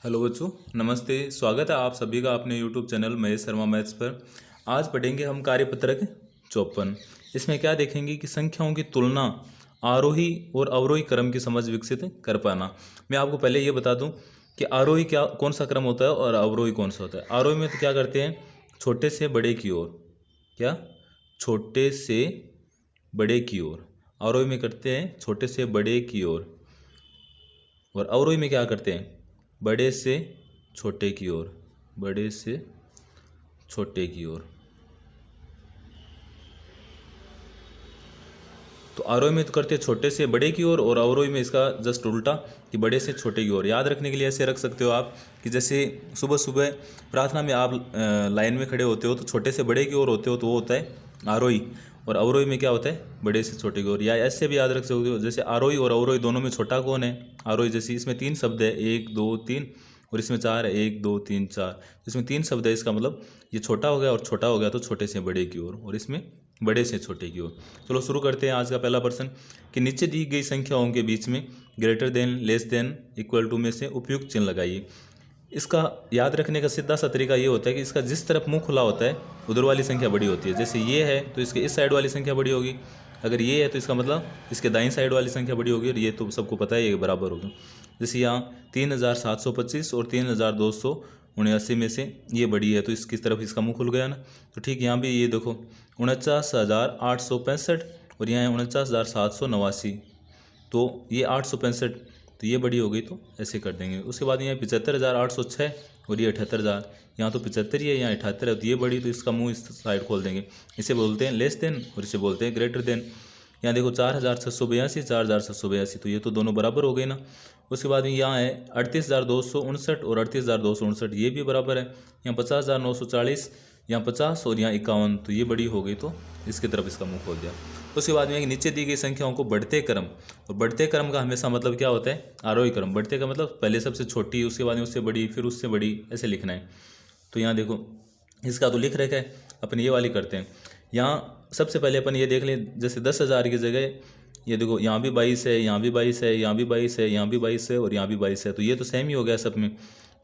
Hello बच्चों, नमस्ते। स्वागत है आप सभी का अपने YouTube channel Mahesh Sharma maths पर। आज पढ़ेंगे हम कार्यपत्रक 54। इसमें क्या देखेंगे कि संख्याओं की तुलना, आरोही और अवरोही क्रम की समझ विकसित कर पाना। मैं आपको पहले ये बता दूं कि आरोही क्या कौन सा क्रम होता है और अवरोही कौन सा होता है। आरोही में तो क्या करते हैं, छोटे से बड़े की ओर, क्या छोटे से बड़े की ओर आरोही में करते हैं छोटे से बड़े की ओर, और अवरोही में क्या करते हैं, बड़े से छोटे की ओर, बड़े से छोटे की ओर। तो आरोही में तो करते हैं छोटे से बड़े की ओर, और अवरोही में इसका जस्ट उल्टा कि बड़े से छोटे की ओर। याद रखने के लिए ऐसे रख सकते हो आप कि जैसे सुबह सुबह प्रार्थना में आप लाइन में खड़े होते हो तो छोटे से बड़े की ओर होते हो, तो वो होता है आरोही, और अवरोही में क्या होता है, बड़े से छोटे की ओर। या ऐसे भी याद रख सकते हो, जैसे आरोही और अवरोही दोनों में छोटा कौन है, आरोही। जैसे इसमें 3 शब्द है, 1 2 3, और इसमें 4 है, 1 2 3 4। इसमें 3 शब्द है, इसका मतलब ये छोटा हो गया, और छोटा हो गया तो छोटे से बड़े की ओर, और इसमें बड़े से छोटे की ओर। चलो शुरू करते हैं आज का पहला प्रश्न कि नीचे दी गई संख्याओं के बीच में greater than, less than, equal to में से उपयुक्त चिन्ह लगाइए। इसका याद रखने का सीधा सा तरीका ये होता है कि इसका जिस तरफ मुंह खुला होता है उधर वाली संख्या बड़ी होती है। जैसे ये है तो इसके इस साइड वाली संख्या बड़ी होगी, अगर ये है तो इसका मतलब इसके दाईं साइड वाली संख्या बड़ी होगी, और ये तो सबको पता है ये बराबर होगी। जैसे यहाँ 3725 और 3279 में से ये बड़ी है तो इसकी तरफ इसका मुंह खुल गया ना। तो ठीक यहाँ भी ये देखो 49,865 और यहाँ है 49,789, तो ये 865, तो ये बड़ी हो गई तो ऐसे कर देंगे। उसके बाद यहाँ 75,806 और ये 78,000, यहाँ तो 75 ही है, यहाँ 78 है, तो ये बड़ी, तो इसका मुंह इस साइड खोल देंगे। इसे बोलते हैं लेस देन और इसे बोलते हैं ग्रेटर देन। यहाँ देखो 4,682, 4,782, तो ये तो दोनों बराबर हो गए ना। उसके बाद यहाँ है 38,259 और 38,259, ये भी बराबर है। यहाँ 50,940, यहाँ 50 और यहाँ 51, तो ये बड़ी हो गई तो इसकी तरफ इसका मुंह खोल दिया। उसके बाद में नीचे दी गई संख्याओं को बढ़ते क्रम, और बढ़ते क्रम का हमेशा मतलब क्या होता है, आरोही क्रम। बढ़ते का मतलब पहले सबसे छोटी, उसके बाद में उससे बड़ी, फिर उससे बड़ी, ऐसे लिखना है। तो यहाँ देखो इसका तो लिख रखा है, अपन ये वाली करते हैं। यहाँ सबसे पहले अपन ये देख लें, जैसे 10,000 की जगह ये देखो यहाँ भी 22 है, यहाँ भी 22 है, यहाँ भी 22 है, यहाँ भी 22 है और यहाँ भी 22 है, तो ये तो सेम ही हो गया सब में,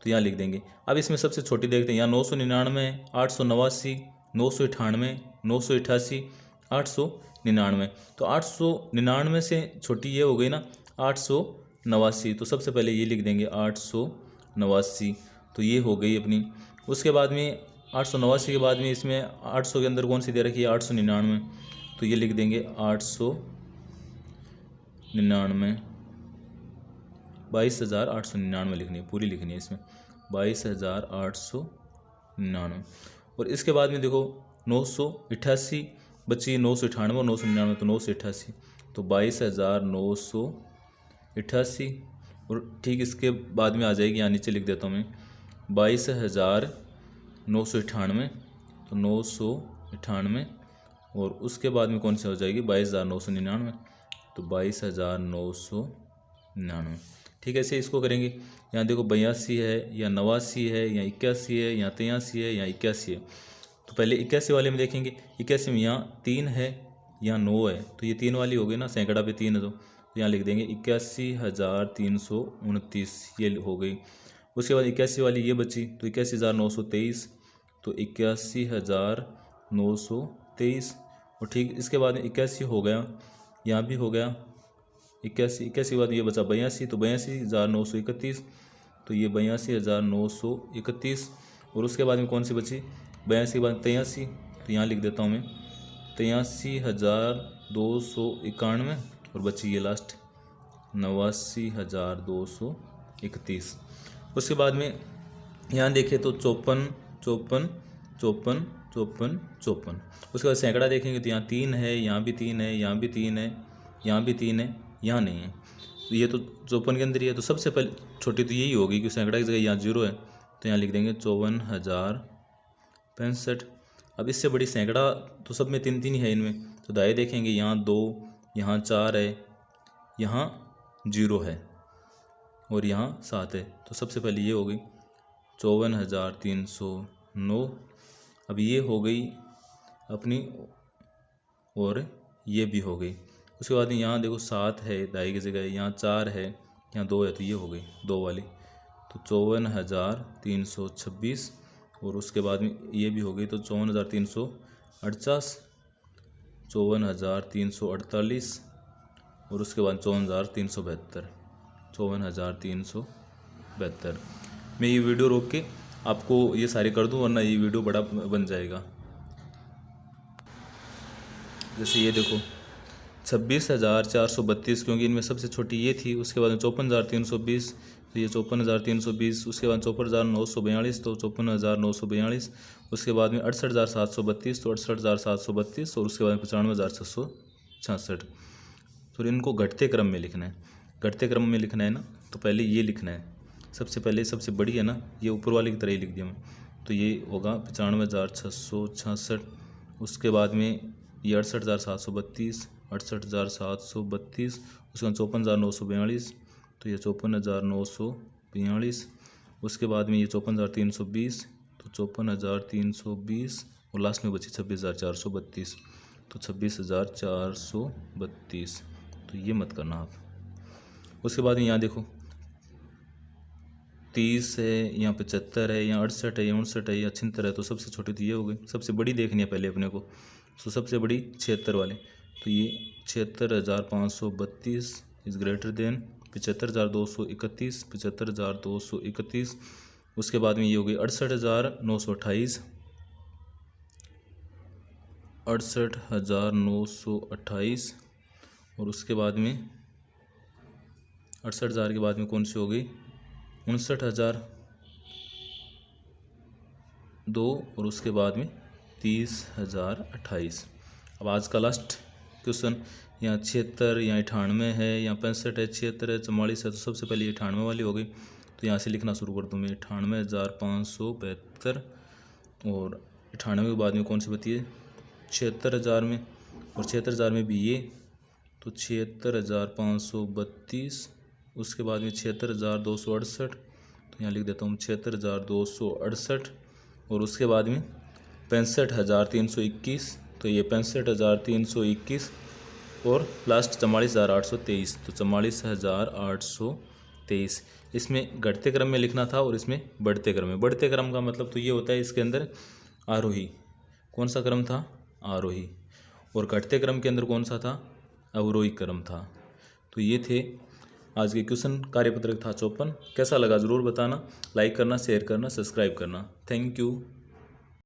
तो यहाँ लिख देंगे। अब इसमें सबसे छोटी देखते हैं, यहाँ 999, 889, 998, 988, 899, तो 899 से छोटी ये हो गई ना 889, तो सबसे पहले ये लिख देंगे 889, तो ये हो गई अपनी। उसके बाद में 889 के बाद में इसमें 800 के अंदर कौन सी दे रखी है, 899, तो ये लिख देंगे 899, 22,899 लिखनी है, पूरी लिखनी है इसमें 22,899। और इसके बाद में देखो 988 बची, 998 और 999, तो 988, तो 22,988। और ठीक इसके बाद में आ जाएगी, यहाँ नीचे लिख देता हूँ मैं 22,998, तो 998, और उसके बाद में कौन सी हो जाएगी 22,999, तो 22,999। ठीक है, ऐसे इसको करेंगे। यहाँ देखो 82 है, या 89 है, या 81 है, या 83 है, या 81 है। तो पहले 81 वाले में देखेंगे, 81 में यहाँ 3 है, यहाँ 9 है, तो ये 3 वाली हो गई ना, सैकड़ा पे 3 है, तो यहाँ लिख देंगे 81,329, ये हो गई। उसके बाद 81 वाली ये बची, तो 81,923, तो 81,923। और ठीक इसके बाद 81 हो गया, यहाँ भी हो गया 81। 81 के बाद ये बचा 82, तो 82,931, तो ये 82,931। और उसके बाद में कौन सी बची, 82 के बाद 83, तो यहाँ लिख देता हूँ मैं 83,291, और बची ये लास्ट 89,231। उसके बाद में यहाँ देखें तो 54, 54, 54, 54, 54। उसके बाद सैकड़ा देखेंगे तो यहाँ 3 है, यहाँ भी 3 है, यहाँ भी 3 है, यहाँ भी 3 है, यहाँ नहीं है, तो ये तो 54 के अंदर ही है। तो सबसे पहले छोटी तो यही होगी कि सैकड़ा की जगह यहाँ 0 है, तो यहाँ लिख देंगे 54,065। अब इससे बड़ी सैकड़ा तो सब में 3 3 ही है इनमें, तो दाएँ देखेंगे यहाँ 2, यहाँ 4 है, यहाँ 0 है, और यहाँ 7 है, तो सबसे पहले ये हो गई 54,309। अब ये हो गई अपनी, और ये भी हो गई। उसके बाद यहाँ देखो 7 है दाई की जगह, यहाँ 4 है, यहाँ 2 है, तो ये हो गई 2 वाली, तो 54,326 और उसके बाद में ये भी हो गई तो 54,348, 54,348 और उसके बाद 54,372, 54,372। मैं ये वीडियो रोक के आपको ये सारे कर दूं वरना ये वीडियो बड़ा बन जाएगा। जैसे ये देखो 26,432 क्योंकि इनमें सबसे छोटी ये थी, उसके बाद में 54,320 तो ये 54,320, उसके बाद 54,942 तो 54,942, उसके बाद में 68,732 तो 68,732 और उसके बाद में 95,666। तो इनको घटते क्रम में लिखना है, घटते क्रम में लिखना है ना, तो पहले ये लिखना है, सबसे पहले सबसे बड़ी है ना, ये ऊपर वाले की तरह ही लिख दिया मैं, तो ये होगा 95,666, उसके बाद में ये 68,732, 68,732, उसके बाद 54,942 तो ये 54,942, उसके बाद में ये 54,320 तो 54,320 और लास्ट में बची 26,432 तो 26,432। तो ये मत करना आप। उसके बाद में यहाँ देखो 30 है, यहाँ 75 है, यहाँ 68 है, यहाँ 59 है, यहाँ 76 है, तो सबसे छोटी तो ये हो गई। सबसे बड़ी देखनी है पहले अपने को, तो सबसे बड़ी 76 वाले, तो ये 76,532 इज़ ग्रेटर देन 75,231, 75,231। उसके बाद में ये हो गई 68,928, 68,928 और उसके बाद में 68,000 के बाद में कौन सी हो गई 59,002 और उसके बाद में 30,028। अब आज का लास्ट क्वेश्चन, यहाँ 76, यहाँ 98 है, यहाँ 65 है, 76 है, 44 है, तो सबसे पहले 98 वाली हो गई, तो यहाँ से लिखना शुरू कर दूँ मैं 98,572 और 98 के बाद में कौन सी बची है 76,000 में, और 76,000 में भी ये तो 76,532, उसके बाद में 76,268 तो यहाँ लिख देता हूँ 76,268 और उसके बाद में 65,321 तो ये 65,321 और लास्ट 44,823 तो 44,823। इसमें घटते क्रम में लिखना था और इसमें बढ़ते क्रम में। बढ़ते क्रम का मतलब तो ये होता है इसके अंदर आरोही, कौन सा क्रम था आरोही, और घटते क्रम के अंदर कौन सा था अवरोही क्रम था। तो ये थे आज के क्वेश्चन, कार्यपत्रक था 54। कैसा लगा ज़रूर बताना, लाइक करना, शेयर करना, सब्सक्राइब करना। Thank you.